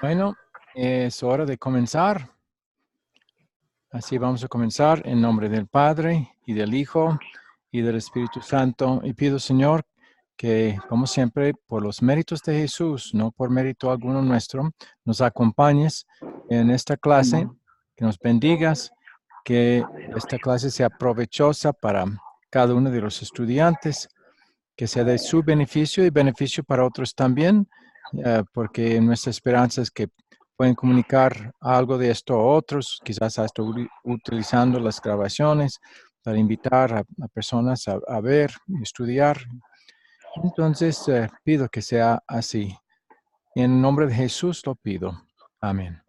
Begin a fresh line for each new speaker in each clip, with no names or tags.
Bueno, es hora de comenzar. Así vamos a comenzar en nombre del Padre y del Hijo y del Espíritu Santo. Y pido, Señor, que como siempre, por los méritos de Jesús, no por mérito alguno nuestro, nos acompañes en esta clase, que nos bendigas, que esta clase sea provechosa para cada uno de los estudiantes, que sea de su beneficio y beneficio para otros también, porque nuestra esperanza es que pueden comunicar algo de esto a otros, quizás hasta utilizando las grabaciones para invitar a personas a ver y estudiar. Entonces, pido que sea así. En nombre de Jesús lo pido. Amén.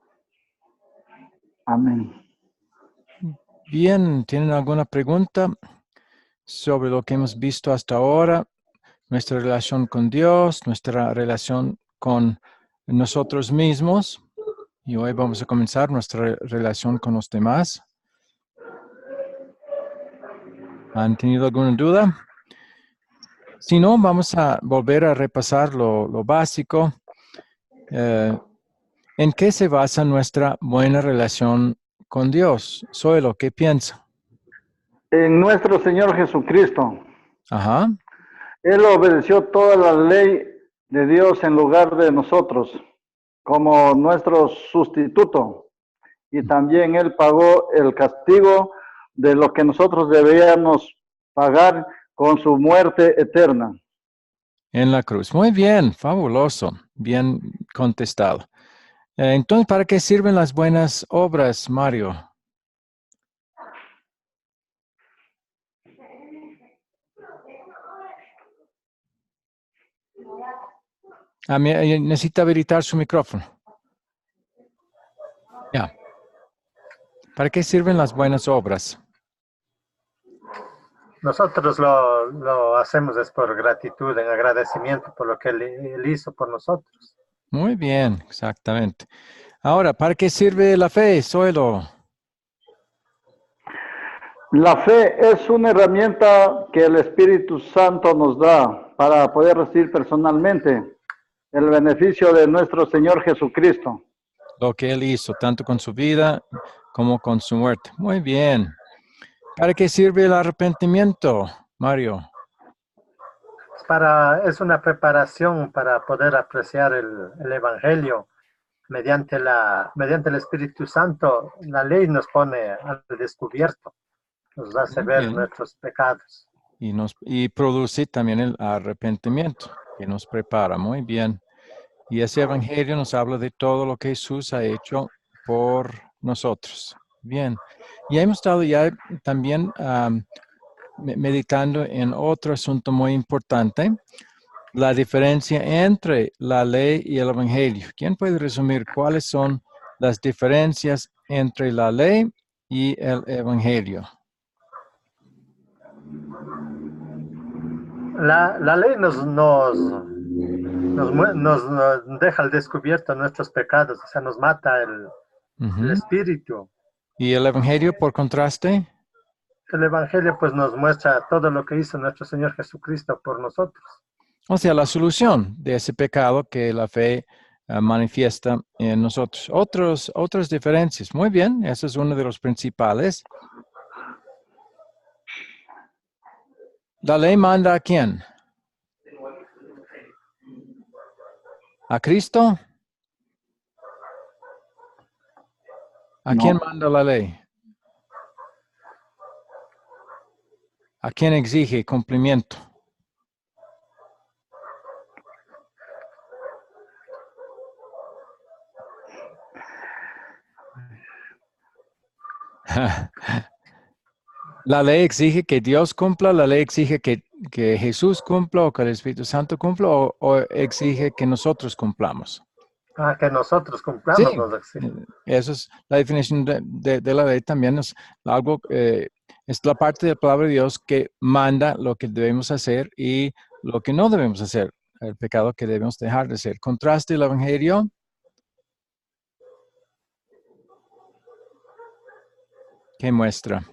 Amén.
Bien, ¿tienen alguna pregunta sobre lo que hemos visto hasta ahora? Nuestra relación con Dios, nuestra relación con nosotros mismos. Y hoy vamos a comenzar nuestra relación con los demás. ¿Han tenido alguna duda? Si no, vamos a volver a repasar lo básico. ¿En qué se basa nuestra buena relación con Dios? Zoilo, ¿qué piensa?
En nuestro Señor Jesucristo.
Ajá.
Él obedeció toda la ley de Dios en lugar de nosotros, como nuestro sustituto. Y también Él pagó el castigo de lo que nosotros debíamos pagar con su muerte eterna.
En la cruz. Muy bien, fabuloso. Bien contestado. Entonces, ¿para qué sirven las buenas obras, Mario? Necesita habilitar su micrófono. Ya. ¿Para qué sirven las buenas obras?
Nosotros lo hacemos es por gratitud, en agradecimiento por lo que él hizo por nosotros.
Muy bien, exactamente. Ahora, ¿para qué sirve la fe, Zoilo?
La fe es una herramienta que el Espíritu Santo nos da para poder recibir personalmente el beneficio de nuestro Señor Jesucristo.
Lo que Él hizo, tanto con su vida como con su muerte. Muy bien. ¿Para qué sirve el arrepentimiento, Mario?
Es una preparación para poder apreciar el Evangelio mediante el Espíritu Santo. La ley nos pone al descubierto, nos hace
Muy
ver
bien.
nuestros pecados.
Y produce también el arrepentimiento, que nos prepara. Muy bien. Y ese evangelio nos habla de todo lo que Jesús ha hecho por nosotros. Bien. Y hemos estado ya también meditando en otro asunto muy importante, la diferencia entre la ley y el evangelio. ¿Quién puede resumir cuáles son las diferencias entre la ley y el evangelio?
La ley nos deja al descubierto nuestros pecados, o sea, nos mata el espíritu.
¿Y el evangelio, por contraste?
El Evangelio pues nos muestra todo lo que hizo nuestro Señor Jesucristo por nosotros.
O sea, la solución de ese pecado que la fe manifiesta en nosotros. Otras diferencias. Muy bien, ese es uno de los principales. ¿La ley manda a quién? ¿A Cristo? ¿A quién manda la ley? ¿A quién exige cumplimiento? La ley exige que Dios cumpla, la ley exige que Jesús cumpla o que el Espíritu Santo cumpla o exige que nosotros cumplamos.
Que nosotros cumplamos.
Sí, esa es la definición de la ley también. Es algo, es la parte de la palabra de Dios que manda lo que debemos hacer y lo que no debemos hacer, el pecado que debemos dejar de hacer. Contraste el Evangelio. ¿Qué muestra?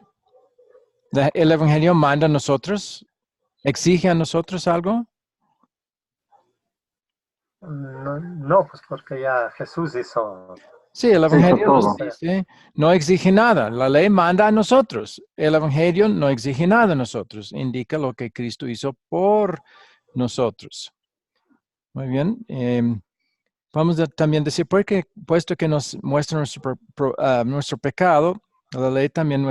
¿El Evangelio manda a nosotros? ¿Exige a nosotros algo?
No, no, pues porque ya Jesús hizo.
Sí, el Evangelio
todo.
nos dice, no exige nada. La ley manda a nosotros. El Evangelio no exige nada a nosotros. Indica lo que Cristo hizo por nosotros. Muy bien. Vamos a también decir, porque puesto que nos muestra nuestro pecado, la ley también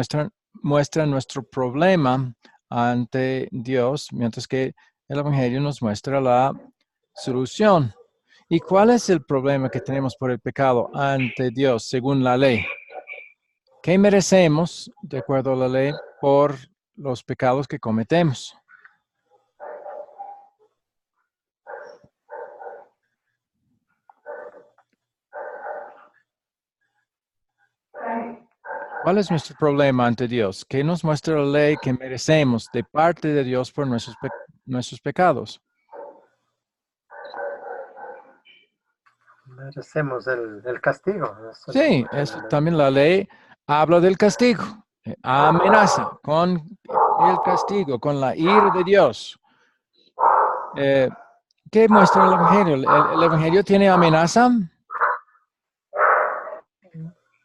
muestra nuestro problema ante Dios, mientras que el Evangelio nos muestra la solución. ¿Y cuál es el problema que tenemos por el pecado ante Dios según la ley? ¿Qué merecemos, de acuerdo a la ley, por los pecados que cometemos? ¿Cuál es nuestro problema ante Dios? ¿Qué nos muestra la ley que merecemos de parte de Dios por nuestros pecados?
Merecemos el castigo.
Sí, también la ley habla del castigo. Amenaza con el castigo, con la ira de Dios. ¿Qué muestra el Evangelio? ¿El Evangelio tiene amenaza?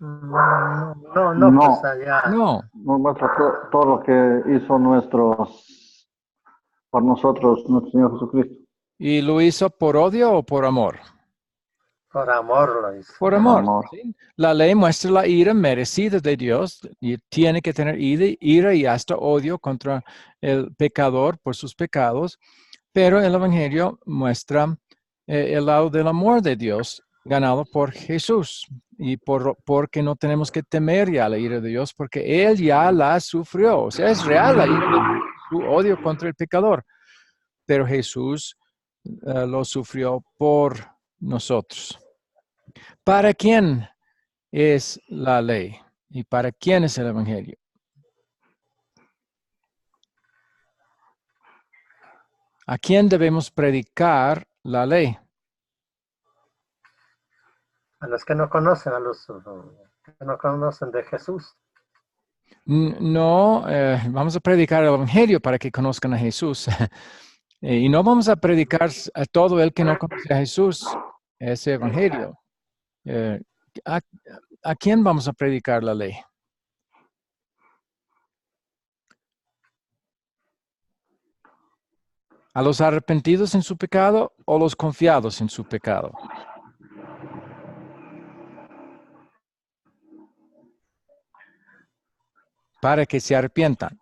No, no,
No,
pues allá.
No.
nos muestra todo lo que hizo por nosotros, nuestro Señor Jesucristo.
¿Y lo hizo por odio o por amor?
Por amor lo hizo.
Por
Por
amor.
amor.
¿Sí? La ley muestra la ira merecida de Dios y tiene que tener ira y hasta odio contra el pecador por sus pecados, pero el Evangelio muestra el lado del amor de Dios ganado por Jesús y porque no tenemos que temer ya la ira de Dios porque Él ya la sufrió. O sea, es real la ira de Dios, su odio contra el pecador, pero Jesús lo sufrió por nosotros. ¿Para quién es la ley? ¿Y para quién es el Evangelio? ¿A quién debemos predicar la ley?
A los que no conocen, a los que no conocen de Jesús.
No, vamos a predicar el Evangelio para que conozcan a Jesús. Y no vamos a predicar a todo el que no conoce a Jesús ese Evangelio. Eh, ¿a, a quién vamos a predicar la ley? ¿A los arrepentidos en su pecado o los confiados en su pecado? Para que se arrepientan.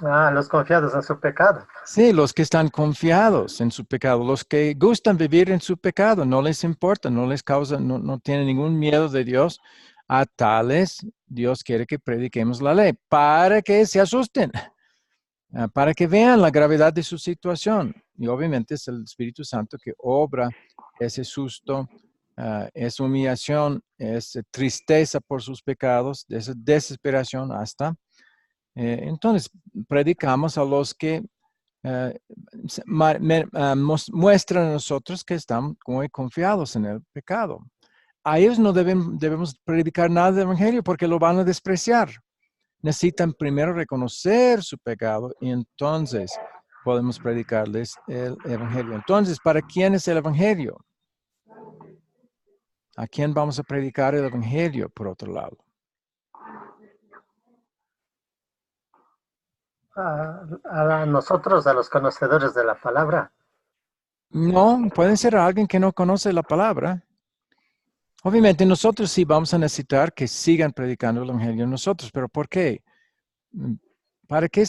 Los confiados en su pecado.
Sí, los que están confiados en su pecado, los que gustan vivir en su pecado, no les importa, no les causa, no tienen ningún miedo de Dios. A tales, Dios quiere que prediquemos la ley para que se asusten, para que vean la gravedad de su situación. Y obviamente es el Espíritu Santo que obra ese susto, esa humillación, esa tristeza por sus pecados, esa desesperación hasta. Entonces, predicamos a los que muestran a nosotros que están muy confiados en el pecado. A ellos no debemos predicar nada del Evangelio porque lo van a despreciar. Necesitan primero reconocer su pecado y entonces podemos predicarles el Evangelio. Entonces, ¿para quién es el Evangelio? ¿A quién vamos a predicar el Evangelio, por otro lado?
A nosotros, a los conocedores de la palabra.
No, pueden ser alguien que no conoce la palabra. Obviamente nosotros sí vamos a necesitar que sigan predicando el Evangelio nosotros, pero ¿por qué? ¿Para qué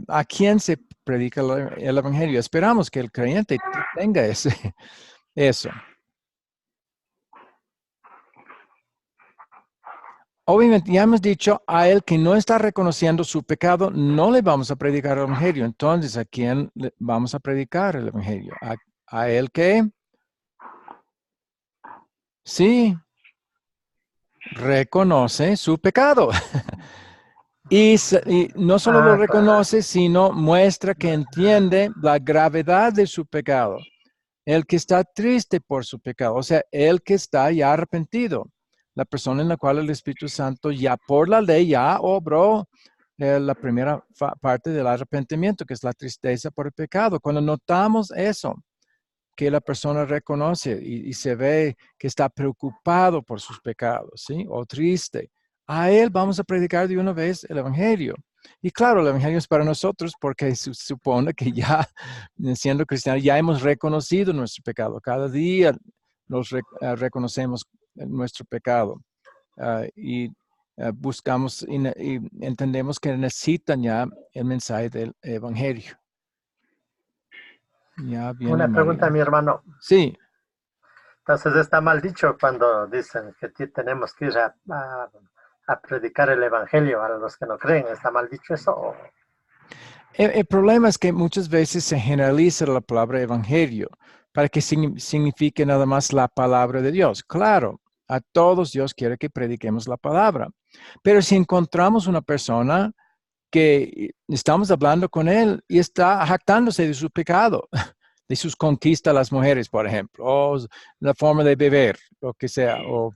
a quién se predica el Evangelio? Esperamos que el creyente tenga eso. Obviamente ya hemos dicho, a él que no está reconociendo su pecado, no le vamos a predicar el Evangelio. Entonces, ¿a quién le vamos a predicar el Evangelio? ¿A él que? Sí, reconoce su pecado. Y no solo lo reconoce, sino muestra que entiende la gravedad de su pecado. El que está triste por su pecado, o sea, el que está ya arrepentido. La persona en la cual el Espíritu Santo ya por la ley ya obró la primera parte del arrepentimiento, que es la tristeza por el pecado. Cuando notamos eso, que la persona reconoce y se ve que está preocupado por sus pecados, ¿sí? O triste. A él vamos a predicar de una vez el Evangelio. Y claro, el Evangelio es para nosotros porque se supone que ya, siendo cristianos, ya hemos reconocido nuestro pecado. Cada día reconocemos nuestro pecado y buscamos y entendemos que necesitan ya el mensaje del Evangelio. Ya viene
Una pregunta,
María.
mi hermano.
Sí.
Entonces está mal dicho cuando dicen que tenemos que ir a predicar el evangelio a los que no creen. ¿Está mal dicho eso?
El problema es que muchas veces se generaliza la palabra evangelio para que signifique nada más la palabra de Dios. Claro, a todos Dios quiere que prediquemos la palabra. Pero si encontramos una persona que estamos hablando con él y está jactándose de su pecado, de sus conquistas a las mujeres, por ejemplo, o la forma de beber, lo que sea, o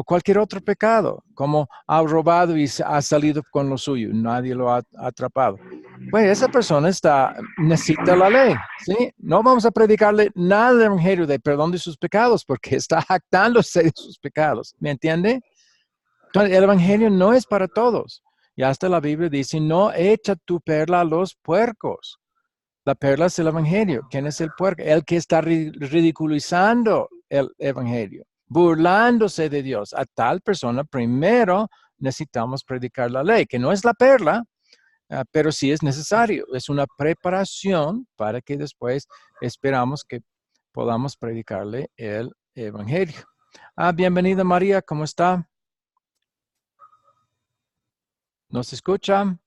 cualquier otro pecado, como ha robado y ha salido con lo suyo, nadie lo ha atrapado. Pues esa persona necesita la ley, ¿sí? No vamos a predicarle nada del evangelio de perdón de sus pecados porque está jactándose de sus pecados, ¿me entiende? Entonces, el evangelio no es para todos. Y hasta la Biblia dice, no echa tu perla a los puercos. La perla es el evangelio. ¿Quién es el puerco? El que está ridiculizando el evangelio, burlándose de Dios. A tal persona primero necesitamos predicar la ley, que no es la perla, pero sí es necesario. Es una preparación para que después esperamos que podamos predicarle el evangelio. Bienvenida María, ¿cómo está? ¿Nos escucha?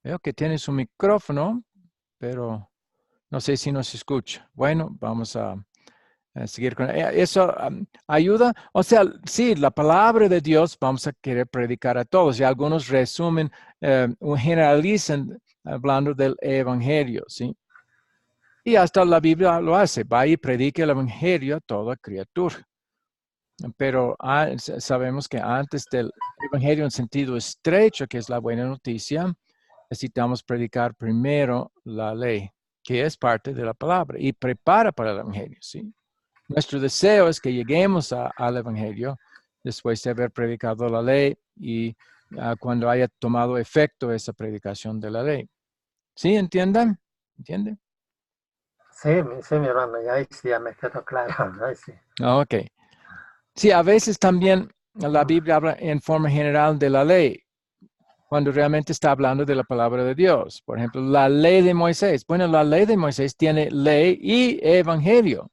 Veo que tiene su micrófono, pero no sé si nos escucha. Bueno, vamos a seguir con eso. Ayuda. O sea, sí, la palabra de Dios vamos a querer predicar a todos. Y algunos resumen, generalizan hablando del evangelio, ¿sí? Y hasta la Biblia lo hace. Va y predique el evangelio a toda criatura. Pero sabemos que antes del evangelio en sentido estrecho, que es la buena noticia, necesitamos predicar primero la ley, que es parte de la palabra, y prepara para el evangelio, ¿sí? Nuestro deseo es que lleguemos al evangelio después de haber predicado la ley y cuando haya tomado efecto esa predicación de la ley. ¿Sí? ¿Entienden? ¿Entienden?
Sí, mi hermano, ya ahí sí ya me quedó claro. Ahí sí.
Ok. Sí, a veces también la Biblia habla en forma general de la ley, cuando realmente está hablando de la palabra de Dios. Por ejemplo, la ley de Moisés. Bueno, la ley de Moisés tiene ley y evangelio,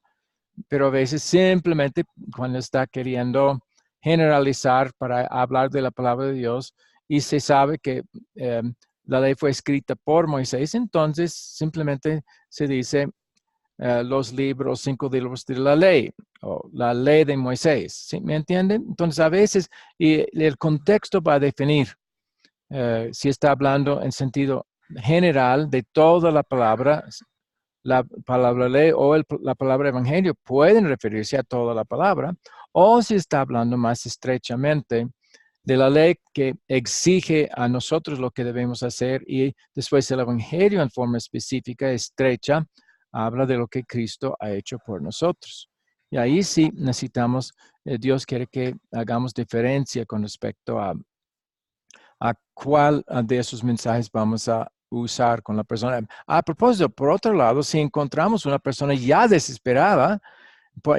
pero a veces simplemente cuando está queriendo generalizar para hablar de la palabra de Dios y se sabe que la ley fue escrita por Moisés, entonces simplemente se dice los 5 libros de la ley, o la ley de Moisés, ¿sí? ¿Me entienden? Entonces a veces el contexto va a definir si está hablando en sentido general de toda la palabra ley o la palabra evangelio pueden referirse a toda la palabra, o si está hablando más estrechamente de la ley que exige a nosotros lo que debemos hacer y después el evangelio en forma específica, estrecha, habla de lo que Cristo ha hecho por nosotros. Y ahí sí necesitamos, Dios quiere que hagamos diferencia con respecto a cuál de esos mensajes vamos a usar con la persona. A propósito, por otro lado, si encontramos una persona ya desesperada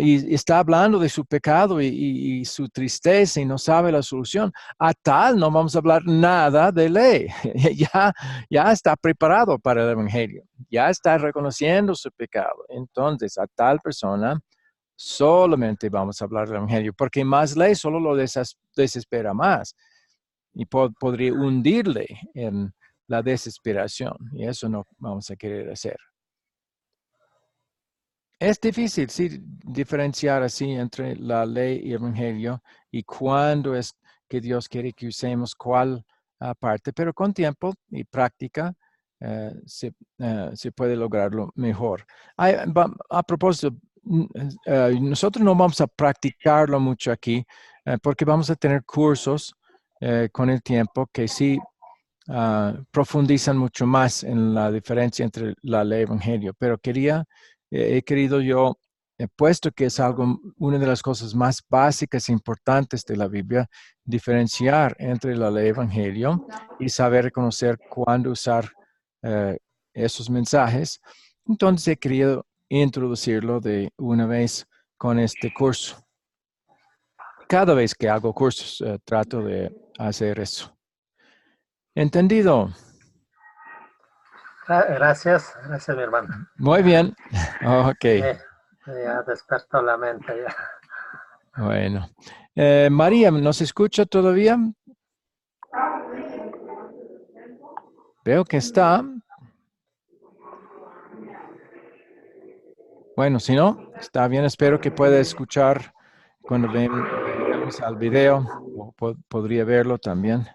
y está hablando de su pecado y su tristeza y no sabe la solución, a tal no vamos a hablar nada de ley. Ya está preparado para el evangelio, ya está reconociendo su pecado. Entonces, a tal persona solamente vamos a hablar del evangelio, porque más ley solo lo desespera más y podría hundirle en la desesperación. Y eso no vamos a querer hacer. Es difícil, sí, diferenciar así entre la ley y el evangelio y cuándo es que Dios quiere que usemos cuál parte, pero con tiempo y práctica se puede lograrlo mejor. A propósito, nosotros no vamos a practicarlo mucho aquí porque vamos a tener cursos con el tiempo que sí profundizan mucho más en la diferencia entre la ley y el evangelio, pero he querido yo, puesto que es una de las cosas más básicas e importantes de la Biblia, diferenciar entre la ley y el evangelio y saber reconocer cuándo usar esos mensajes. Entonces he querido introducirlo de una vez con este curso. Cada vez que hago cursos, trato de hacer eso. ¿Entendido?
Gracias, mi hermano.
Muy bien. Ok.
Ya despertó la mente. Ya.
Bueno. María, ¿nos escucha todavía? Veo que está. Bueno, si no, está bien. Espero que pueda escuchar cuando vemos al video. O podría verlo también.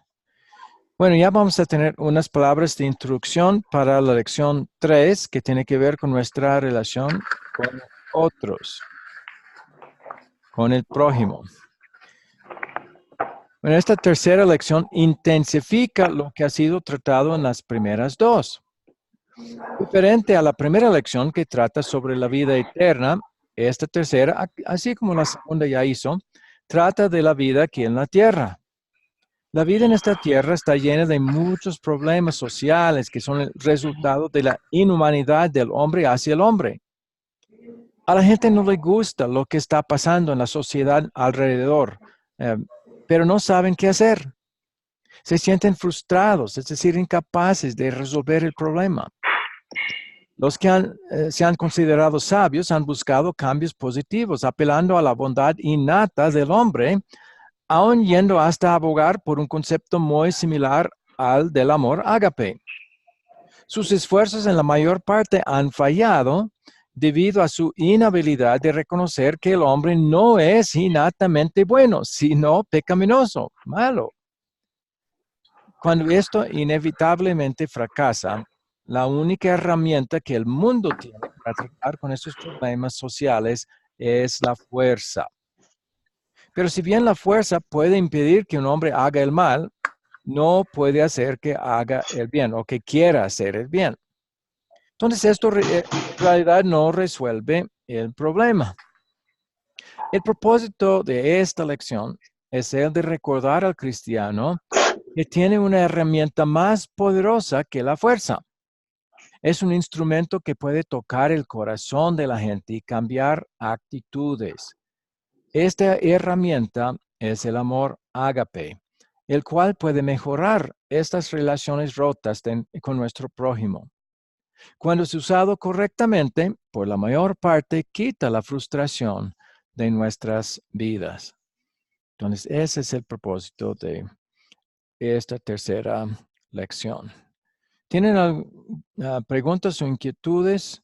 Bueno, ya vamos a tener unas palabras de introducción para la lección 3, que tiene que ver con nuestra relación con otros, con el prójimo. Bueno, esta tercera lección intensifica lo que ha sido tratado en las primeras dos. Diferente a la primera lección que trata sobre la vida eterna, esta tercera, así como la segunda ya hizo, trata de la vida aquí en la tierra. La vida en esta tierra está llena de muchos problemas sociales que son el resultado de la inhumanidad del hombre hacia el hombre. A la gente no le gusta lo que está pasando en la sociedad alrededor, pero no saben qué hacer. Se sienten frustrados, es decir, incapaces de resolver el problema. Los que se han considerado sabios han buscado cambios positivos, apelando a la bondad innata del hombre, aun yendo hasta abogar por un concepto muy similar al del amor ágape. Sus esfuerzos en la mayor parte han fallado debido a su inhabilidad de reconocer que el hombre no es innatamente bueno, sino pecaminoso, malo. Cuando esto inevitablemente fracasa, la única herramienta que el mundo tiene para tratar con estos problemas sociales es la fuerza. Pero si bien la fuerza puede impedir que un hombre haga el mal, no puede hacer que haga el bien o que quiera hacer el bien. Entonces, esto en realidad no resuelve el problema. El propósito de esta lección es el de recordar al cristiano que tiene una herramienta más poderosa que la fuerza. Es un instrumento que puede tocar el corazón de la gente y cambiar actitudes. Esta herramienta es el amor ágape, el cual puede mejorar estas relaciones rotas con nuestro prójimo. Cuando es usado correctamente, por la mayor parte quita la frustración de nuestras vidas. Entonces, ese es el propósito de esta tercera lección. ¿Tienen preguntas o inquietudes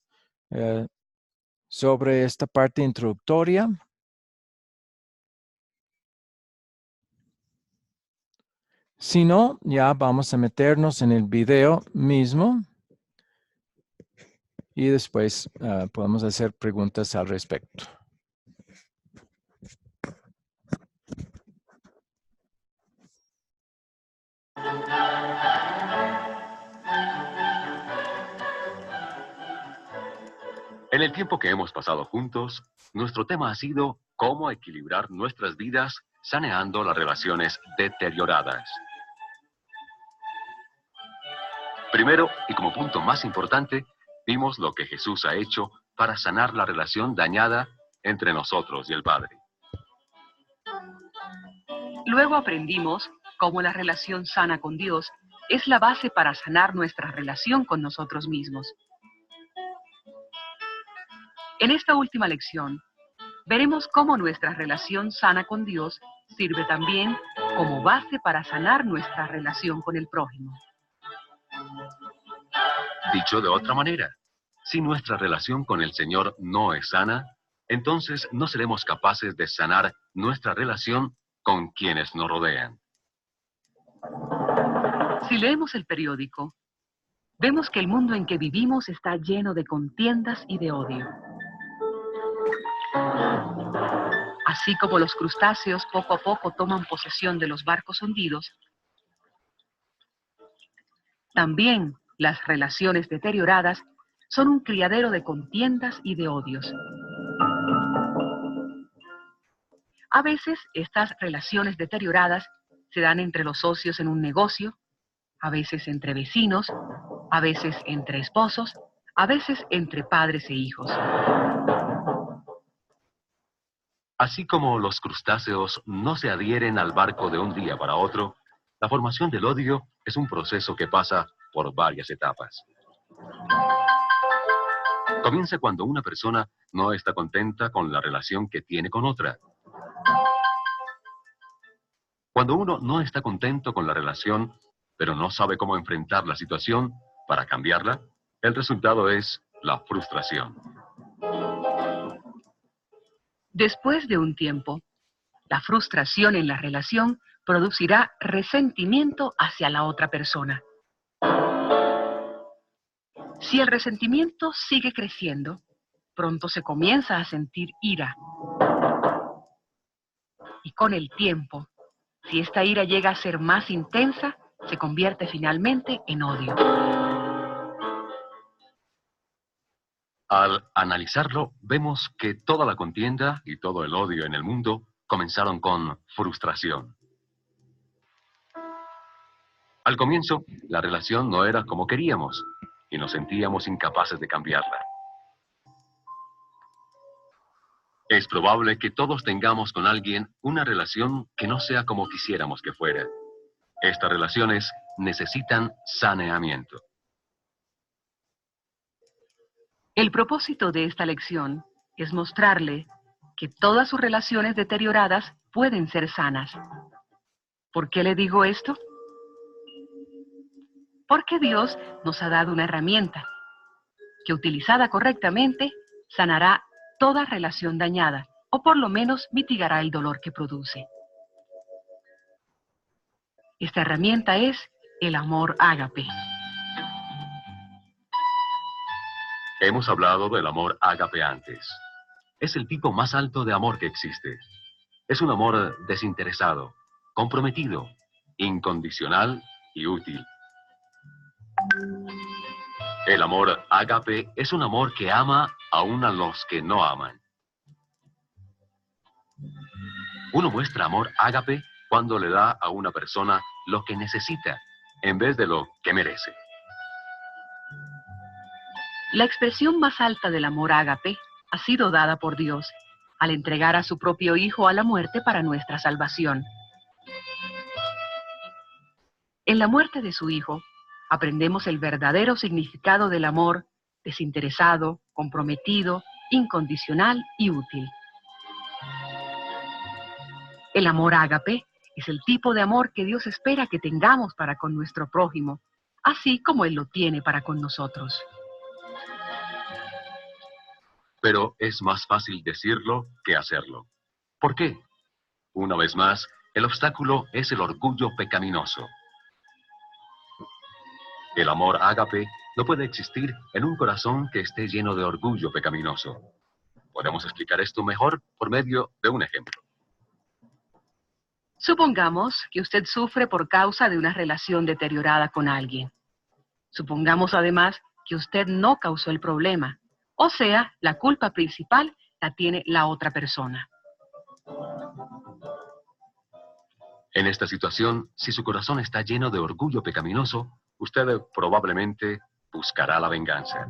sobre esta parte introductoria? Si no, ya vamos a meternos en el video mismo y después podemos hacer preguntas al respecto.
En el tiempo que hemos pasado juntos, nuestro tema ha sido cómo equilibrar nuestras vidas saneando las relaciones deterioradas. Primero, y como punto más importante, vimos lo que Jesús ha hecho para sanar la relación dañada entre nosotros y el Padre.
Luego aprendimos cómo la relación sana con Dios es la base para sanar nuestra relación con nosotros mismos. En esta última lección, veremos cómo nuestra relación sana con Dios sirve también como base para sanar nuestra relación con el prójimo.
Dicho de otra manera, si nuestra relación con el Señor no es sana, entonces no seremos capaces de sanar nuestra relación con quienes nos rodean.
Si leemos el periódico, vemos que el mundo en que vivimos está lleno de contiendas y de odio. Así como los crustáceos poco a poco toman posesión de los barcos hundidos, También las relaciones deterioradas son un criadero de contiendas y de odios. A veces estas relaciones deterioradas se dan entre los socios en un negocio, a veces entre vecinos, a veces entre esposos, a veces entre padres e hijos.
Así como los crustáceos no se adhieren al barco de un día para otro, la formación del odio es un proceso que pasa por varias etapas. Comienza cuando una persona no está contenta con la relación que tiene con otra. Cuando uno no está contento con la relación, pero no sabe cómo enfrentar la situación para cambiarla, el resultado es la frustración.
Después de un tiempo, la frustración en la relación producirá resentimiento hacia la otra persona. Si el resentimiento sigue creciendo, pronto se comienza a sentir ira. Y con el tiempo, si esta ira llega a ser más intensa, se convierte finalmente en odio.
Al analizarlo, vemos que toda la contienda y todo el odio en el mundo comenzaron con frustración. Al comienzo, la relación no era como queríamos y nos sentíamos incapaces de cambiarla. Es probable que todos tengamos con alguien una relación que no sea como quisiéramos que fuera. Estas relaciones necesitan saneamiento.
El propósito de esta lección es mostrarle que todas sus relaciones deterioradas pueden ser sanas. ¿Por qué le digo esto? Porque Dios nos ha dado una herramienta que, utilizada correctamente, sanará toda relación dañada, o por lo menos mitigará el dolor que produce. Esta herramienta es el amor ágape.
Hemos hablado del amor ágape antes. Es el tipo más alto de amor que existe. Es un amor desinteresado, comprometido, incondicional y útil. El amor ágape es un amor que ama aún a los que no aman. Uno muestra amor ágape cuando le da a una persona lo que necesita, en vez de lo que merece.
La expresión más alta del amor ágape ha sido dada por Dios al entregar a su propio Hijo a la muerte para nuestra salvación. En la muerte de su Hijo, aprendemos el verdadero significado del amor desinteresado, comprometido, incondicional y útil. El amor ágape es el tipo de amor que Dios espera que tengamos para con nuestro prójimo, así como Él lo tiene para con nosotros.
Pero es más fácil decirlo que hacerlo. ¿Por qué? Una vez más, el obstáculo es el orgullo pecaminoso. El amor ágape no puede existir en un corazón que esté lleno de orgullo pecaminoso. Podemos explicar esto mejor por medio de un ejemplo.
Supongamos que usted sufre por causa de una relación deteriorada con alguien. Supongamos además que usted no causó el problema, o sea, la culpa principal la tiene la otra persona.
En esta situación, si su corazón está lleno de orgullo pecaminoso, usted probablemente buscará la venganza.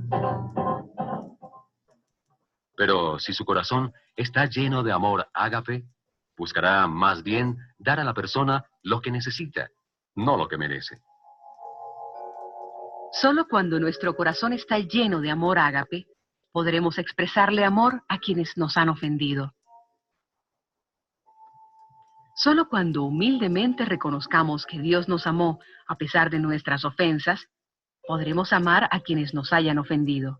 Pero si su corazón está lleno de amor ágape, buscará más bien dar a la persona lo que necesita, no lo que merece.
Solo cuando nuestro corazón está lleno de amor ágape, podremos expresarle amor a quienes nos han ofendido. Solo cuando humildemente reconozcamos que Dios nos amó a pesar de nuestras ofensas, podremos amar a quienes nos hayan ofendido.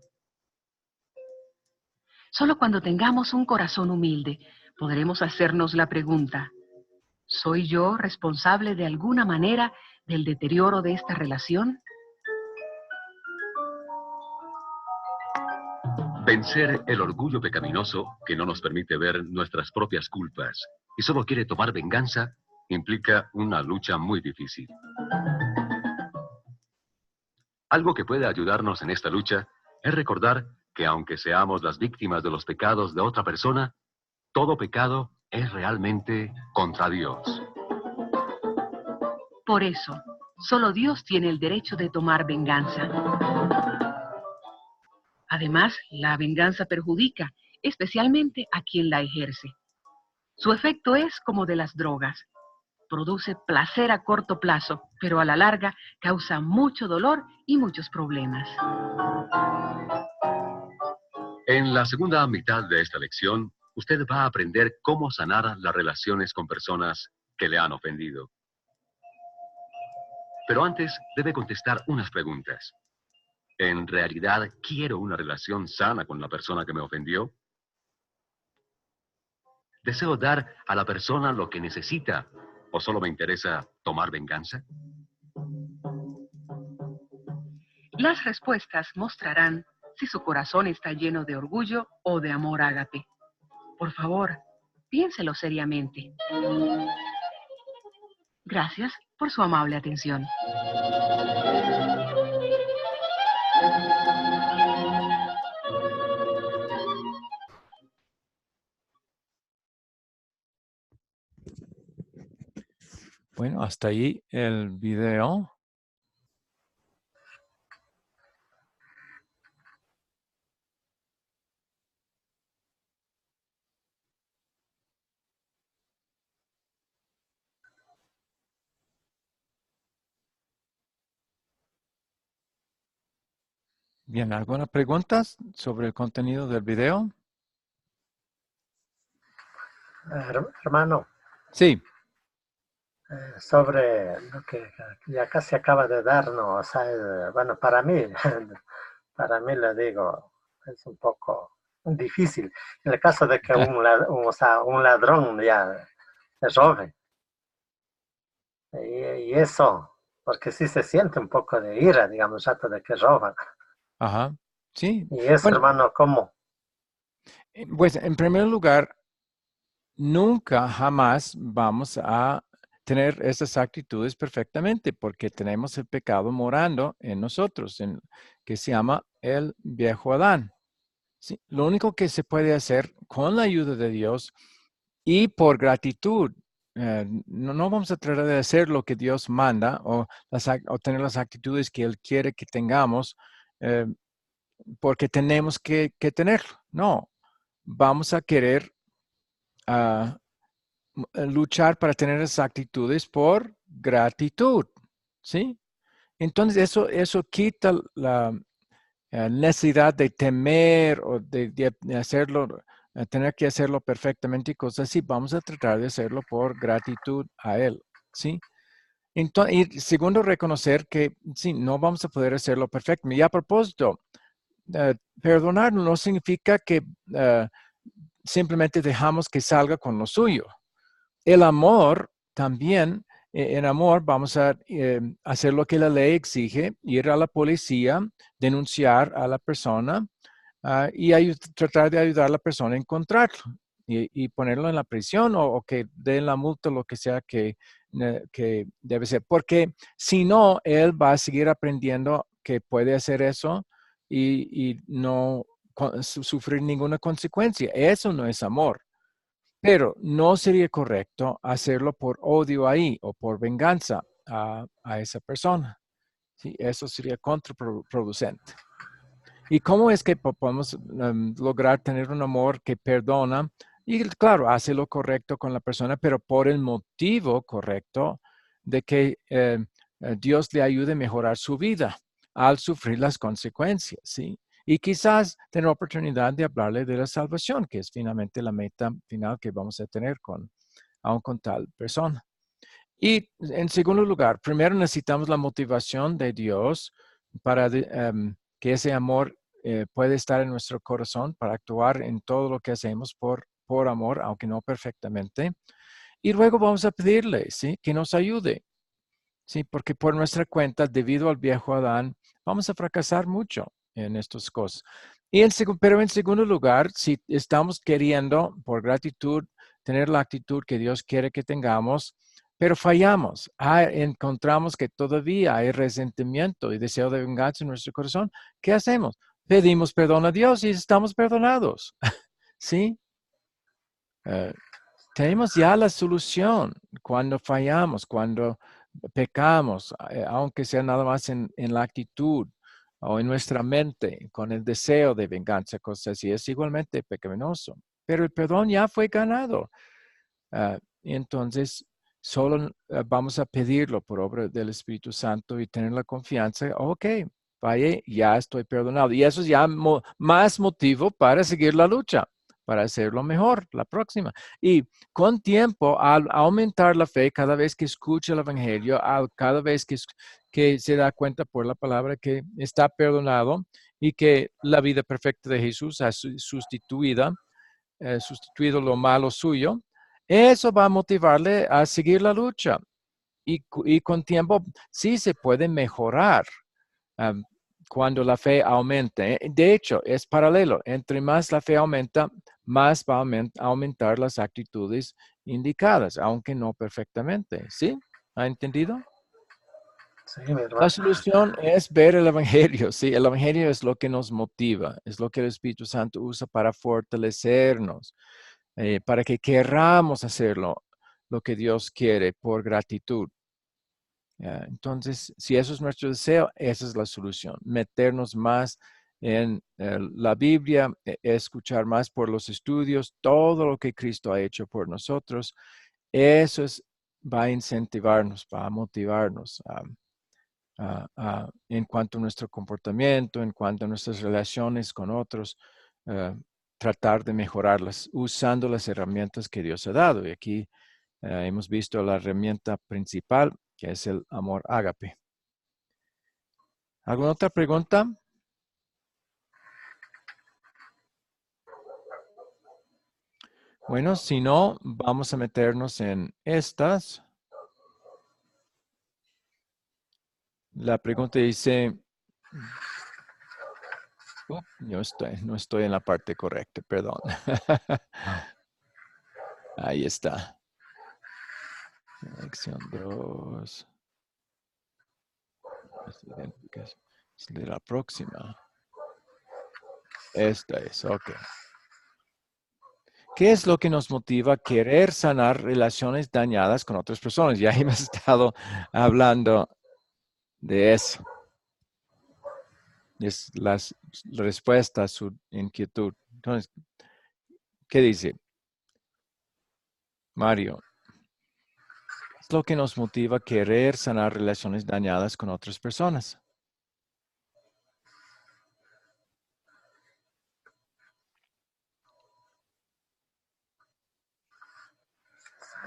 Solo cuando tengamos un corazón humilde, podremos hacernos la pregunta: ¿soy yo responsable de alguna manera del deterioro de esta relación?
Vencer el orgullo pecaminoso que no nos permite ver nuestras propias culpas y solo quiere tomar venganza implica una lucha muy difícil. Algo que puede ayudarnos en esta lucha es recordar que aunque seamos las víctimas de los pecados de otra persona, todo pecado es realmente contra Dios.
Por eso, solo Dios tiene el derecho de tomar venganza. Además, la venganza perjudica, especialmente a quien la ejerce. Su efecto es como de las drogas. Produce placer a corto plazo, pero a la larga causa mucho dolor y muchos problemas.
En la segunda mitad de esta lección, usted va a aprender cómo sanar las relaciones con personas que le han ofendido. Pero antes debe contestar unas preguntas. ¿En realidad quiero una relación sana con la persona que me ofendió? ¿Deseo dar a la persona lo que necesita o solo me interesa tomar venganza?
Las respuestas mostrarán si su corazón está lleno de orgullo o de amor ágape. Por favor, piénselo seriamente. Gracias por su amable atención.
Bueno, hasta ahí el video. Bien, ¿algunas preguntas sobre el contenido del video?
Hermano,
Sí.
sobre lo que ya casi acaba de darnos, o sea, bueno, para mí, le digo, es un poco difícil. En el caso de que un ladrón ya se robe, y eso, porque sí se siente un poco de ira, digamos, rato de que roban.
Ajá. Sí.
Y eso,
Bueno,
hermano, ¿cómo?
pues en primer lugar, nunca jamás vamos a tener esas actitudes perfectamente porque tenemos el pecado morando en nosotros, que se llama el viejo Adán. Sí, lo único que se puede hacer con la ayuda de Dios y por gratitud, no vamos a tratar de hacer lo que Dios manda o tener las actitudes que Él quiere que tengamos eh, porque tenemos que tenerlo. No, vamos a querer ah, luchar para tener esas actitudes por gratitud, ¿sí? Entonces eso quita la necesidad de temer o de hacerlo, tener que hacerlo perfectamente y cosas así. Vamos a tratar de hacerlo por gratitud a Él, ¿sí? Entonces, y segundo, reconocer que sí, no vamos a poder hacerlo perfecto. Y a propósito, perdonar no significa que simplemente dejamos que salga con lo suyo. El amor también, en amor vamos a hacer lo que la ley exige, ir a la policía, denunciar a la persona y tratar de ayudar a la persona a encontrarlo y ponerlo en la prisión o que den la multa, lo que sea que debe ser. Porque si no, él va a seguir aprendiendo que puede hacer eso y no sufrir ninguna consecuencia. Eso no es amor. Pero no sería correcto hacerlo por odio ahí o por venganza a esa persona. ¿Sí? Eso sería contraproducente. ¿Y cómo es que podemos lograr tener un amor que perdona? Y claro, hace lo correcto con la persona, pero por el motivo correcto de que Dios le ayude a mejorar su vida al sufrir las consecuencias, ¿sí? Y quizás tener oportunidad de hablarle de la salvación, que es finalmente la meta final que vamos a tener aún con tal persona. Y en segundo lugar, primero necesitamos la motivación de Dios para que ese amor puede estar en nuestro corazón para actuar en todo lo que hacemos por amor, aunque no perfectamente. Y luego vamos a pedirle, ¿sí? Que nos ayude, ¿sí? Porque por nuestra cuenta, debido al viejo Adán, vamos a fracasar mucho en estas cosas. Pero en segundo lugar, si estamos queriendo, por gratitud, tener la actitud que Dios quiere que tengamos, pero fallamos. Encontramos que todavía hay resentimiento y deseo de venganza en nuestro corazón. ¿Qué hacemos? Pedimos perdón a Dios y estamos perdonados. ¿Sí? Tenemos ya la solución cuando fallamos, cuando pecamos, aunque sea nada más en la actitud o en nuestra mente, con el deseo de venganza, cosas así. Es igualmente pecaminoso. Pero el perdón ya fue ganado. Entonces, solo vamos a pedirlo por obra del Espíritu Santo y tener la confianza, ok, vaya, ya estoy perdonado. Y eso es ya más motivo para seguir la lucha, para hacerlo mejor la próxima. Y con tiempo, al aumentar la fe, cada vez que escucha el Evangelio, cada vez que se da cuenta por la palabra que está perdonado y que la vida perfecta de Jesús ha sustituido lo malo suyo, eso va a motivarle a seguir la lucha. Y con tiempo sí se puede mejorar cuando la fe aumente. De hecho, es paralelo. Entre más la fe aumenta, más va a aumentar las actitudes indicadas, aunque no perfectamente. ¿Sí? ¿Ha entendido?
Sí, mi
La
hermano.
solución es ver el Evangelio. Sí, el Evangelio es lo que nos motiva, es lo que el Espíritu Santo usa para fortalecernos, para que querramos hacerlo, lo que Dios quiere por gratitud. Entonces, si eso es nuestro deseo, esa es la solución. Meternos más en la Biblia, escuchar más por los estudios, todo lo que Cristo ha hecho por nosotros, eso va a incentivarnos, va a motivarnos en cuanto a nuestro comportamiento, en cuanto a nuestras relaciones con otros, tratar de mejorarlas usando las herramientas que Dios ha dado. Y aquí hemos visto la herramienta principal, que es el amor ágape. ¿Alguna otra pregunta? Bueno, si no, vamos a meternos en estas. La pregunta dice, yo no estoy en la parte correcta, perdón. Ahí está. Lección 2. Es de la próxima. Esta es, ok. ¿Qué es lo que nos motiva a querer sanar relaciones dañadas con otras personas? Ya hemos estado hablando de eso. Es la respuesta a su inquietud. Entonces, ¿qué dice Mario? ¿Qué es lo que nos motiva a querer sanar relaciones dañadas con otras personas?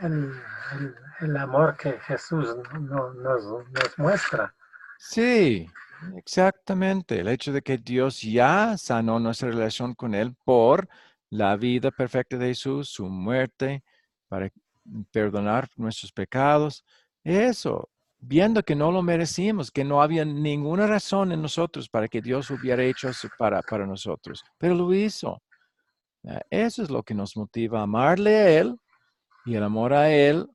El, el amor que Jesús nos muestra.
Sí, exactamente. El hecho de que Dios ya sanó nuestra relación con Él por la vida perfecta de Jesús, su muerte, para perdonar nuestros pecados. Eso, viendo que no lo merecíamos, que no había ninguna razón en nosotros para que Dios hubiera hecho eso para nosotros, pero lo hizo. Eso es lo que nos motiva a amarle a Él, y el amor a Él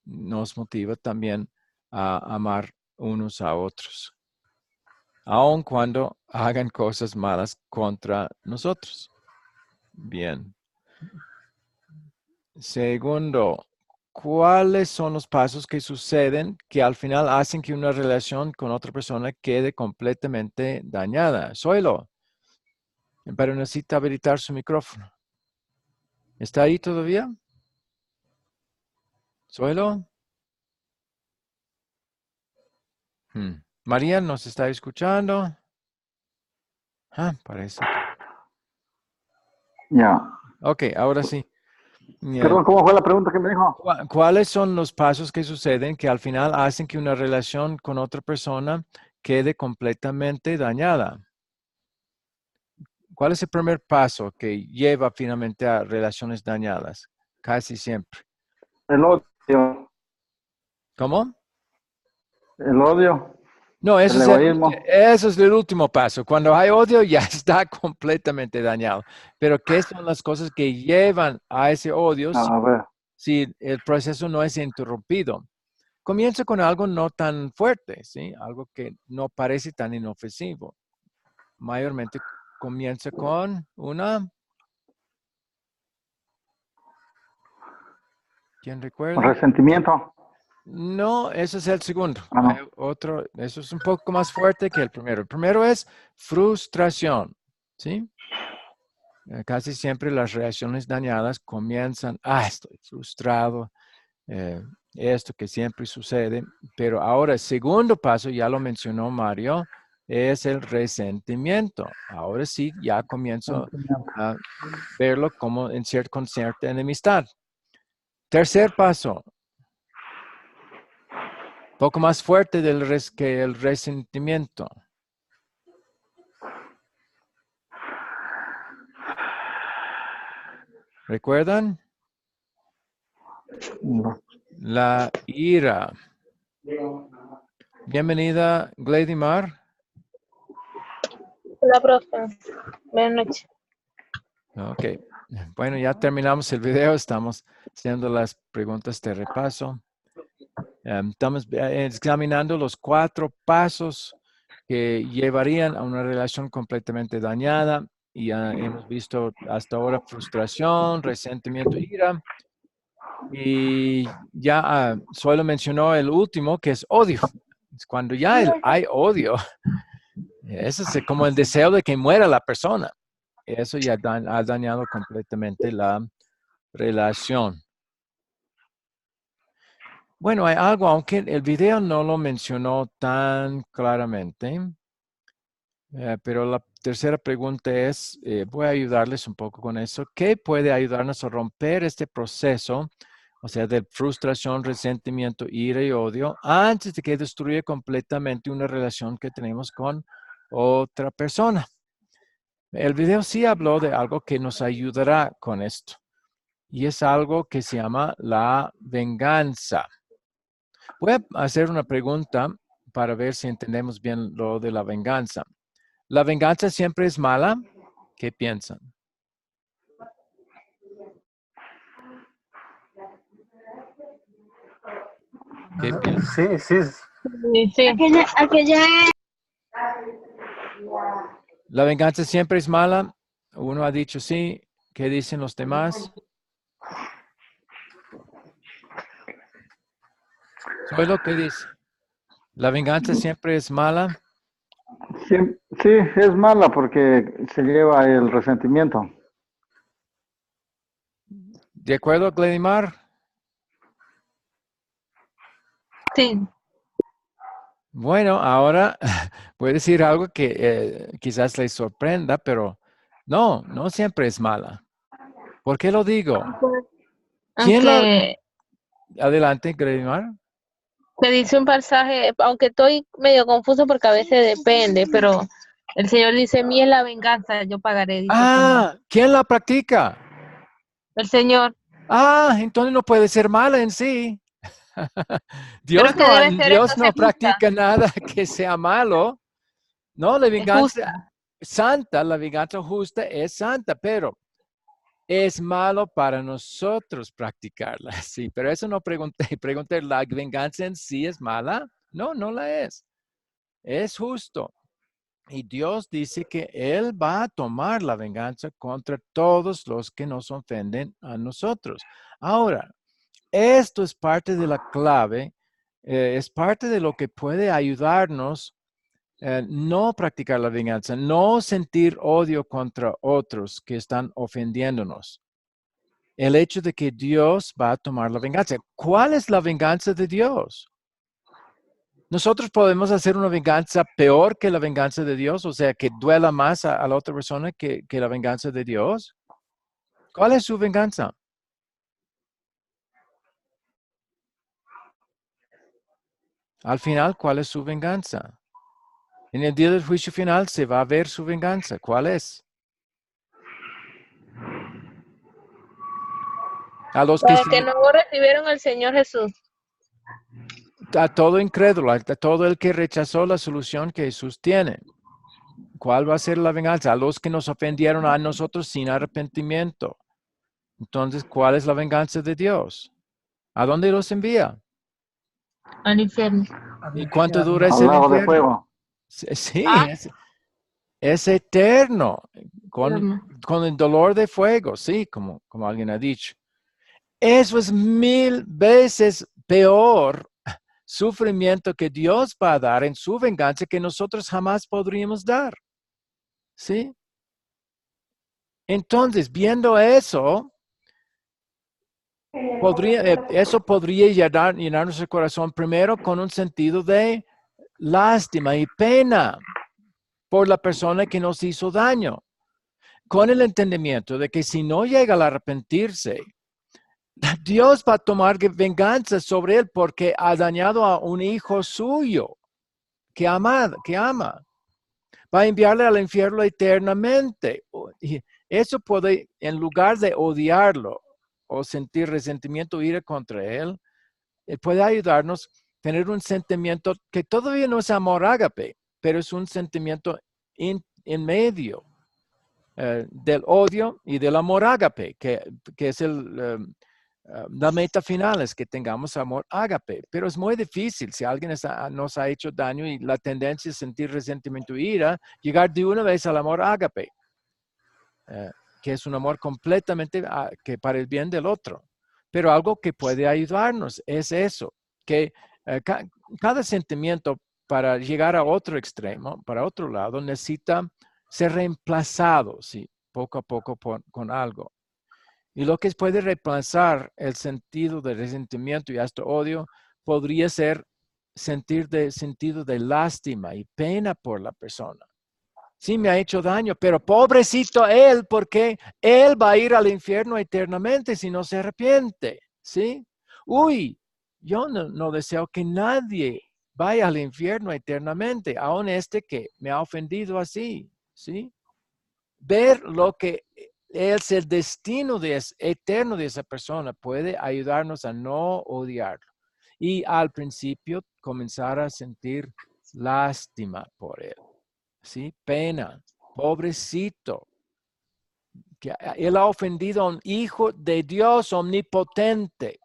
nos motiva también a amar unos a otros, aun cuando hagan cosas malas contra nosotros. Bien. Segundo, ¿cuáles son los pasos que suceden que al final hacen que una relación con otra persona quede completamente dañada? Zoilo, pero necesita habilitar su micrófono. ¿Está ahí todavía? Zoilo. María, ¿nos está escuchando? Parece que.
Ya.
Ok, ahora sí.
Perdón, ¿cómo fue la pregunta que me dijo?
¿Cuáles son los pasos que suceden que al final hacen que una relación con otra persona quede completamente dañada? ¿Cuál es el primer paso que lleva finalmente a relaciones dañadas? Casi siempre.
El odio.
¿Cómo?
El odio.
No,
El egoísmo.
eso es el último paso. Cuando hay odio ya está completamente dañado. Pero ¿qué son las cosas que llevan a ese odio
A ver.
si el proceso no es interrumpido? comienza con algo no tan fuerte, ¿sí? Algo que no parece tan inofensivo. Mayormente comienza con una... ¿Quién recuerda?
Resentimiento.
No, ese es el segundo.
Ah, no.
Hay otro, eso es un poco más fuerte que el primero. El primero es frustración, ¿sí? Casi siempre las reacciones dañadas comienzan, estoy frustrado, esto que siempre sucede. Pero ahora el segundo paso, ya lo mencionó Mario, es el resentimiento. Ahora sí, ya comienzo a verlo como con cierta enemistad. Tercer paso, poco más fuerte que el resentimiento. ¿Recuerdan?
No.
La ira. Bienvenida, Gladymar.
Hola, profe. Buenas noches.
Ok. Bueno, ya terminamos el video. Estamos haciendo las preguntas de repaso. Estamos examinando los 4 pasos que llevarían a una relación completamente dañada. Y ya hemos visto hasta ahora frustración, resentimiento, ira. Y ya solo mencionó el último, que es odio. Cuando ya hay odio, eso es como el deseo de que muera la persona. Eso ya ha dañado completamente la relación. Bueno, hay algo, aunque el video no lo mencionó tan claramente, pero la tercera pregunta es, voy a ayudarles un poco con eso. ¿Qué puede ayudarnos a romper este proceso, o sea, de frustración, resentimiento, ira y odio, antes de que destruya completamente una relación que tenemos con otra persona? El video sí habló de algo que nos ayudará con esto, y es algo que se llama la venganza. Voy a hacer una pregunta para ver si entendemos bien lo de la venganza. ¿La venganza siempre es mala? ¿Qué piensan? ¿Qué piensan?
Sí,
Sí.
¿La venganza siempre es mala? Uno ha dicho sí. ¿Qué dicen los demás? Soy lo que dice. ¿La venganza siempre es mala?
Sí, sí, es mala porque se lleva el resentimiento.
¿De acuerdo, Gledimar?
Sí.
Bueno, ahora voy a decir algo que quizás les sorprenda, pero no siempre es mala. ¿Por qué lo digo? ¿Quién la...
Aunque
Adelante, Gledimar.
me dice un pasaje, aunque estoy medio confuso porque a veces depende, pero el Señor dice, mía es la venganza, yo pagaré, dice el Señor.
¿Quién la practica?
El Señor.
Entonces no puede ser mala en sí.
Pero que debe ser
Dios
entonces
no
justa,
practica nada que sea malo. No, la
es
venganza
justa.
santa, la venganza justa es santa, pero es malo para nosotros practicarla. Sí, pero eso no pregunté. Pregunté, ¿la venganza en sí es mala? No, no la es. Es justo. Y Dios dice que Él va a tomar la venganza contra todos los que nos ofenden a nosotros. Ahora, esto es parte de la clave, es parte de lo que puede ayudarnos no practicar la venganza, no sentir odio contra otros que están ofendiéndonos. El hecho de que Dios va a tomar la venganza. ¿Cuál es la venganza de Dios? Nosotros podemos hacer una venganza peor que la venganza de Dios, o sea, que duela más a la otra persona que la venganza de Dios. ¿Cuál es su venganza? Al final, ¿cuál es su venganza? En el día del juicio final se va a ver su venganza. ¿Cuál es? A los que
Para que no recibieron al Señor Jesús.
a todo incrédulo, a todo el que rechazó la solución que Jesús tiene. ¿Cuál va a ser la venganza? A los que nos ofendieron a nosotros sin arrepentimiento. Entonces, ¿cuál es la venganza de Dios? ¿A dónde los envía?
Al infierno.
¿Y cuánto dura
al
ese
lago de
infierno?
fuego.
Sí,
Ah,
es eterno,
infierno.
con el dolor de fuego, sí, como alguien ha dicho. Eso es 1000 veces peor sufrimiento que Dios va a dar en su venganza que nosotros jamás podríamos dar. ¿Sí? Entonces, viendo eso, eso podría llenar nuestro corazón primero con un sentido de lástima y pena por la persona que nos hizo daño, con el entendimiento de que si no llega al arrepentirse, Dios va a tomar venganza sobre él porque ha dañado a un hijo suyo que ama. Va a enviarle al infierno eternamente. Y eso puede, en lugar de odiarlo o sentir resentimiento o ira contra él, puede ayudarnos a tener un sentimiento que todavía no es amor ágape, pero es un sentimiento en medio del odio y del amor ágape, que es la meta final, es que tengamos amor ágape. Pero es muy difícil si alguien nos ha hecho daño y la tendencia es sentir resentimiento e ira, llegar de una vez al amor ágape, que es un amor completamente que para el bien del otro. Pero algo que puede ayudarnos es eso, que cada sentimiento para llegar a otro extremo, para otro lado, necesita ser reemplazado, ¿sí? Poco a poco con algo. Y lo que puede reemplazar el sentido de resentimiento y hasta odio podría ser sentido de lástima y pena por la persona. Sí, me ha hecho daño, pero pobrecito él, porque él va a ir al infierno eternamente si no se arrepiente. ¿Sí? Uy, yo no deseo que nadie vaya al infierno eternamente, aun este que me ha ofendido así. ¿Sí? Ver lo que es el destino eterno de esa persona puede ayudarnos a no odiarlo. Y al principio comenzar a sentir lástima por él. ¿Sí? Pena. Pobrecito. Que él ha ofendido a un hijo de Dios omnipotente.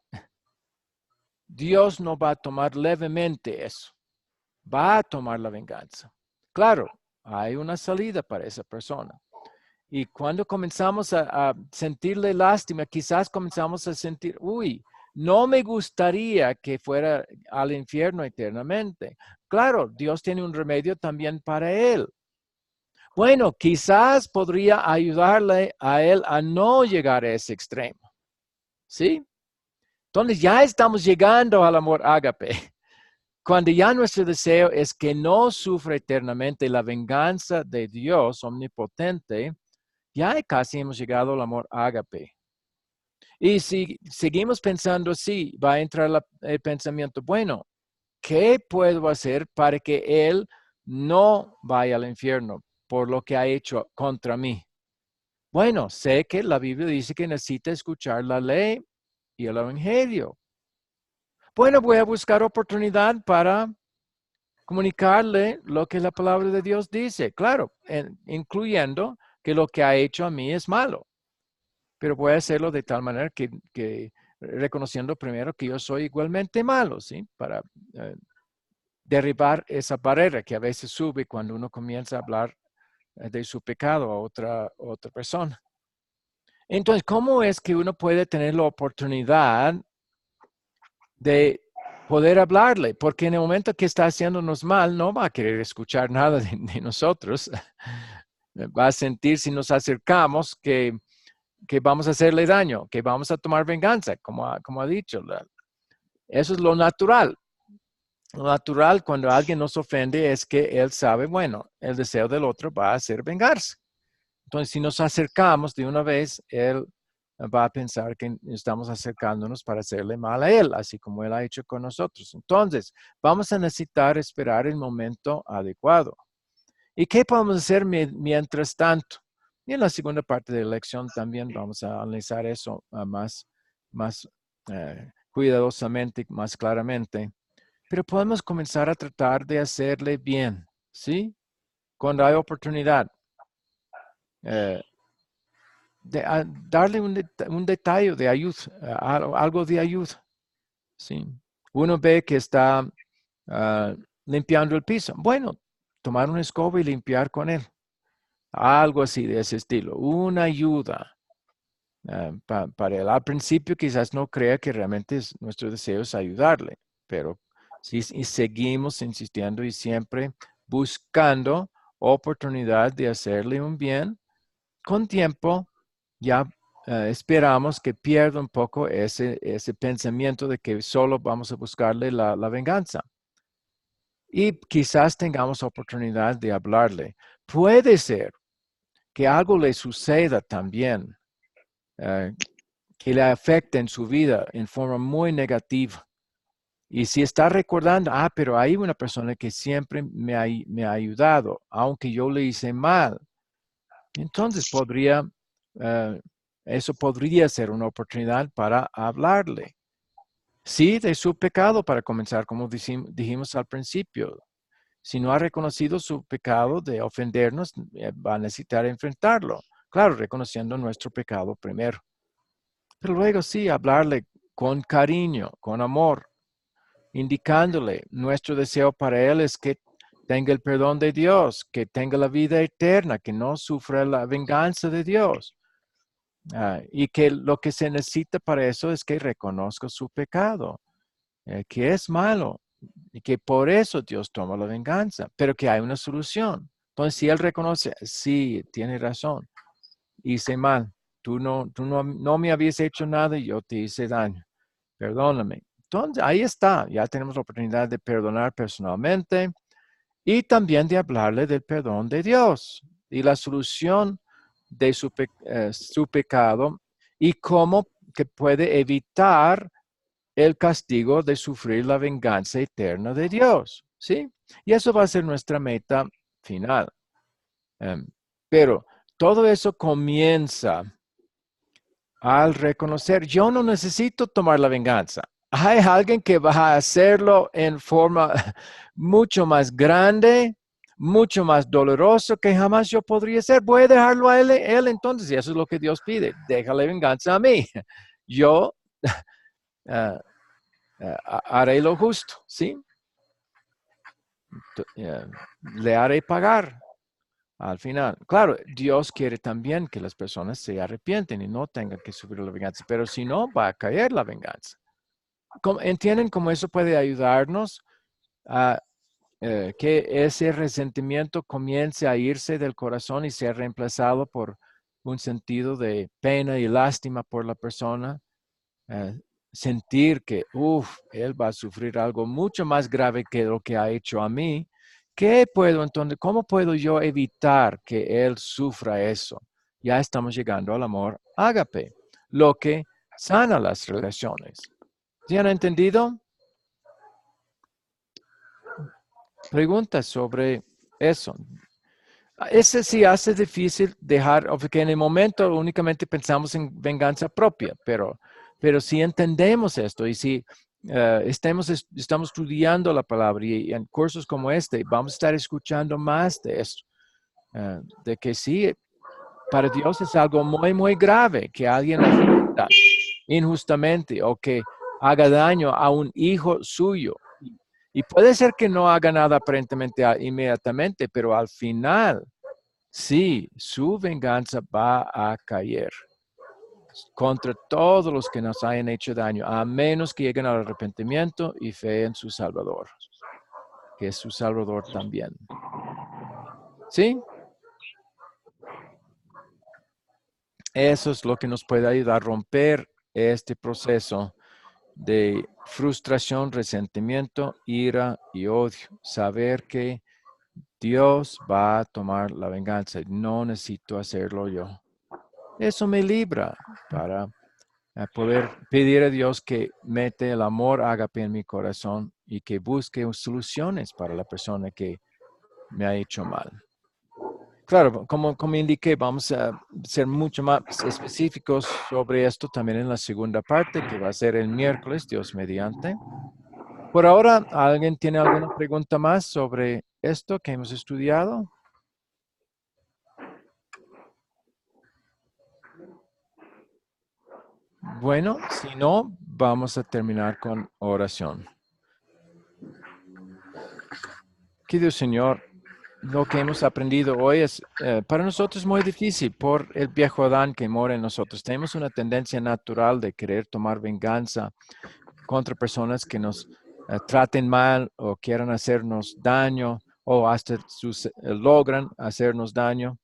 Dios no va a tomar levemente eso. Va a tomar la venganza. Claro, hay una salida para esa persona. Y cuando comenzamos a sentirle lástima, quizás comenzamos a sentir, uy, no me gustaría que fuera al infierno eternamente. Claro, Dios tiene un remedio también para él. Bueno, quizás podría ayudarle a él a no llegar a ese extremo. ¿Sí? Entonces ya estamos llegando al amor ágape. Cuando ya nuestro deseo es que no sufra eternamente la venganza de Dios omnipotente, ya casi hemos llegado al amor ágape. Y si seguimos pensando así, va a entrar el pensamiento, bueno, ¿qué puedo hacer para que él no vaya al infierno por lo que ha hecho contra mí? Bueno, sé que la Biblia dice que necesita escuchar la ley y el evangelio. Bueno, voy a buscar oportunidad para comunicarle lo que la palabra de Dios dice. Claro, incluyendo que lo que ha hecho a mí es malo. Pero voy a hacerlo de tal manera que reconociendo primero que yo soy igualmente malo, ¿sí? Para derribar esa barrera que a veces sube cuando uno comienza a hablar de su pecado a otra persona. Entonces, ¿cómo es que uno puede tener la oportunidad de poder hablarle? Porque en el momento que está haciéndonos mal, no va a querer escuchar nada de nosotros. Va a sentir si nos acercamos que vamos a hacerle daño, que vamos a tomar venganza, como ha dicho. Eso es lo natural. Lo natural cuando alguien nos ofende es que él sabe, bueno, el deseo del otro va a ser vengarse. Entonces, si nos acercamos de una vez, él va a pensar que estamos acercándonos para hacerle mal a él, así como él ha hecho con nosotros. Entonces, vamos a necesitar esperar el momento adecuado. ¿Y qué podemos hacer mientras tanto? Y en la segunda parte de la lección también vamos a analizar eso más cuidadosamente, más claramente. Pero podemos comenzar a tratar de hacerle bien, ¿sí? Cuando hay oportunidad. Darle un detalle de ayuda, algo de ayuda, ¿sí? Uno ve que está limpiando el piso. Bueno, tomar una escoba y limpiar con él. Algo así de ese estilo. Una ayuda para él. Al principio quizás no crea que realmente nuestro deseo es ayudarle, pero sí y seguimos insistiendo y siempre buscando oportunidad de hacerle un bien. Con tiempo ya esperamos que pierda un poco ese pensamiento de que solo vamos a buscarle la venganza. Y quizás tengamos oportunidad de hablarle. Puede ser que algo le suceda también, que le afecte en su vida en forma muy negativa. Y si está recordando, pero hay una persona que siempre me ha ayudado, aunque yo le hice mal, entonces eh, eso podría ser una oportunidad para hablarle. Sí, de su pecado, para comenzar, como dijimos al principio. Si no ha reconocido su pecado de ofendernos, va a necesitar enfrentarlo. Claro, reconociendo nuestro pecado primero. Pero luego sí, hablarle con cariño, con amor, indicándole nuestro deseo para él es que tenga el perdón de Dios, que tenga la vida eterna, que no sufra la venganza de Dios. Y que lo que se necesita para eso es que reconozca su pecado, que es malo y que por eso Dios toma la venganza, pero que hay una solución. Entonces, si él reconoce, sí, tiene razón, hice mal, tú no me habías hecho nada y yo te hice daño, perdóname. Entonces, ahí está, ya tenemos la oportunidad de perdonar personalmente y también de hablarle del perdón de Dios y la solución de su pecado y cómo que puede evitar el castigo de sufrir la venganza eterna de Dios, ¿sí? Y eso va a ser nuestra meta final. Pero todo eso comienza al reconocer, yo no necesito tomar la venganza. Hay alguien que va a hacerlo en forma mucho más grande, mucho más doloroso que jamás yo podría hacer. Voy a dejarlo a él entonces, y eso es lo que Dios pide. Déjale venganza a mí. Yo uh, haré lo justo, ¿sí? Le haré pagar al final. Claro, Dios quiere también que las personas se arrepienten y no tengan que sufrir la venganza, pero si no, va a caer la venganza. ¿Entienden cómo eso puede ayudarnos a que ese resentimiento comience a irse del corazón y sea reemplazado por un sentido de pena y lástima por la persona? Sentir que, él va a sufrir algo mucho más grave que lo que ha hecho a mí. ¿Cómo puedo yo evitar que él sufra eso? Ya estamos llegando al amor ágape, lo que sana las relaciones. ¿Sí han entendido? Preguntas sobre eso. Ese sí hace difícil dejar, porque en el momento únicamente pensamos en venganza propia, pero si entendemos esto y si estamos estudiando la palabra y en cursos como este, vamos a estar escuchando más de esto, de que sí, para Dios es algo muy, muy grave que alguien ofenda injustamente o que haga daño a un hijo suyo. Y puede ser que no haga nada aparentemente inmediatamente, pero al final, sí, su venganza va a caer contra todos los que nos hayan hecho daño, a menos que lleguen al arrepentimiento y fe en su Salvador, que es su Salvador también. ¿Sí? Eso es lo que nos puede ayudar a romper este proceso de frustración, resentimiento, ira y odio. Saber que Dios va a tomar la venganza. No necesito hacerlo yo. Eso me libra para poder pedir a Dios que mete el amor ágape en mi corazón y que busque soluciones para la persona que me ha hecho mal. Claro, como indiqué, vamos a ser mucho más específicos sobre esto también en la segunda parte, que va a ser el miércoles, Dios mediante. Por ahora, ¿alguien tiene alguna pregunta más sobre esto que hemos estudiado? Bueno, si no, vamos a terminar con oración. querido Señor, lo que hemos aprendido hoy es para nosotros muy difícil por el viejo Adán que mora en nosotros. Tenemos una tendencia natural de querer tomar venganza contra personas que nos traten mal o quieran hacernos daño o hasta logran hacernos daño.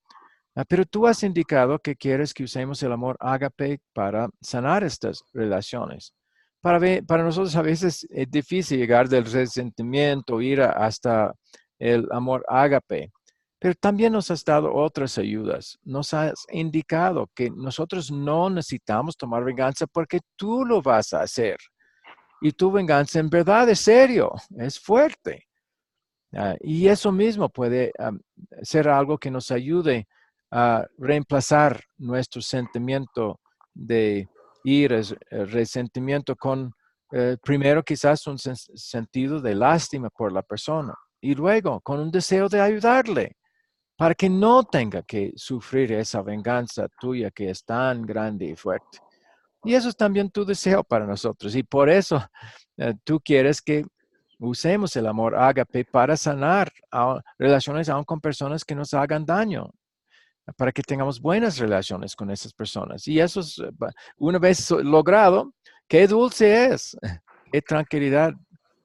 Pero tú has indicado que quieres que usemos el amor ágape para sanar estas relaciones. Para nosotros a veces es difícil llegar del resentimiento, ir hasta el amor ágape, pero también nos has dado otras ayudas. Nos has indicado que nosotros no necesitamos tomar venganza porque tú lo vas a hacer. Y tu venganza en verdad es serio, es fuerte. Y eso mismo puede ser algo que nos ayude a reemplazar nuestro sentimiento de ira, resentimiento con primero quizás un sentido de lástima por la persona y luego con un deseo de ayudarle para que no tenga que sufrir esa venganza tuya que es tan grande y fuerte. Y eso es también tu deseo para nosotros y por eso tú quieres que usemos el amor ágape para sanar relaciones aún con personas que nos hagan daño, para que tengamos buenas relaciones con esas personas. Y eso es, una vez logrado, qué dulce es, qué tranquilidad,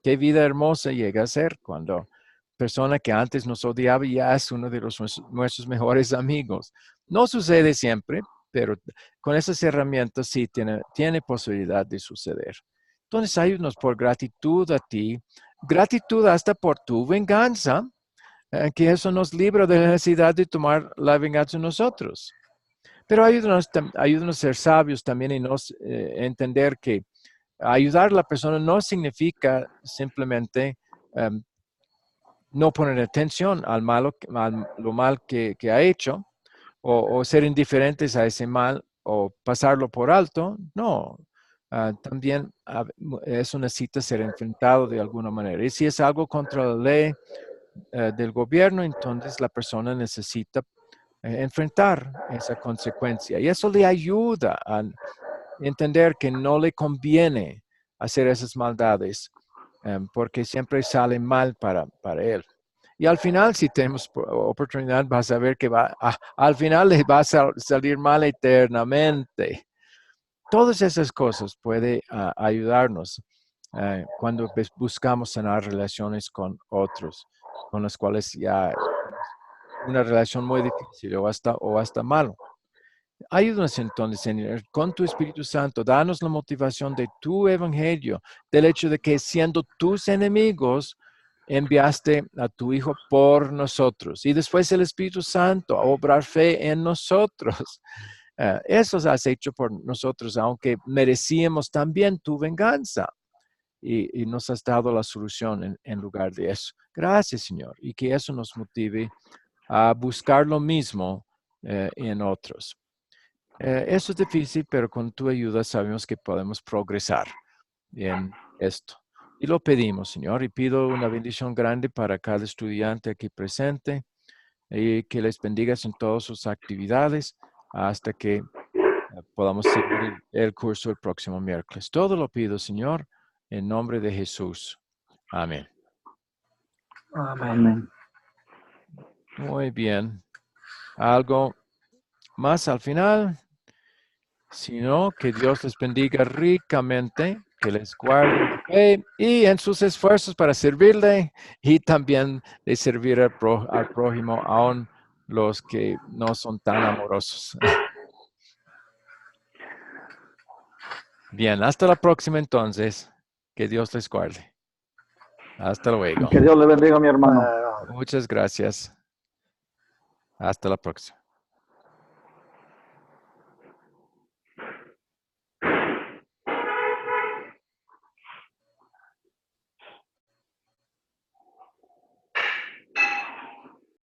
qué vida hermosa llega a ser cuando persona que antes nos odiaba ya es uno de nuestros mejores amigos. No sucede siempre, pero con esas herramientas sí tiene posibilidad de suceder. Entonces, ayúdanos por gratitud a ti, gratitud hasta por tu venganza, que eso nos libra de la necesidad de tomar la venganza nosotros. Pero ayúdanos a ser sabios también y entender que ayudar a la persona no significa simplemente no poner atención a lo mal que ha hecho o ser indiferentes a ese mal o pasarlo por alto. No, también eso necesita ser enfrentado de alguna manera. Y si es algo contra la ley del gobierno, entonces la persona necesita enfrentar esa consecuencia. Y eso le ayuda a entender que no le conviene hacer esas maldades porque siempre sale mal para él. Y al final, si tenemos oportunidad, vas a ver que al final le va a salir mal eternamente. Todas esas cosas pueden ayudarnos cuando buscamos sanar relaciones con otros, con los cuales ya una relación muy difícil o hasta malo. Ayúdanos entonces, Señor, con tu Espíritu Santo, danos la motivación de tu evangelio, del hecho de que siendo tus enemigos, enviaste a tu Hijo por nosotros. Y después el Espíritu Santo a obrar fe en nosotros. Eso has hecho por nosotros, aunque merecíamos también tu venganza. Y nos has dado la solución en lugar de eso. Gracias, Señor. Y que eso nos motive a buscar lo mismo en otros. Eso es difícil, pero con tu ayuda sabemos que podemos progresar en esto. Y lo pedimos, Señor, y pido una bendición grande para cada estudiante aquí presente y que les bendigas en todas sus actividades hasta que podamos seguir el curso el próximo miércoles. Todo lo pido, Señor, en nombre de Jesús. Amén.
Amén.
Muy bien. ¿Algo más al final? Sino que Dios les bendiga ricamente, que les guarde en fe y en sus esfuerzos para servirle y también de servir al prójimo, aun los que no son tan amorosos. Bien, hasta la próxima entonces. Que Dios les guarde. Hasta luego.
Que Dios le bendiga, mi hermano.
Muchas gracias. Hasta la próxima.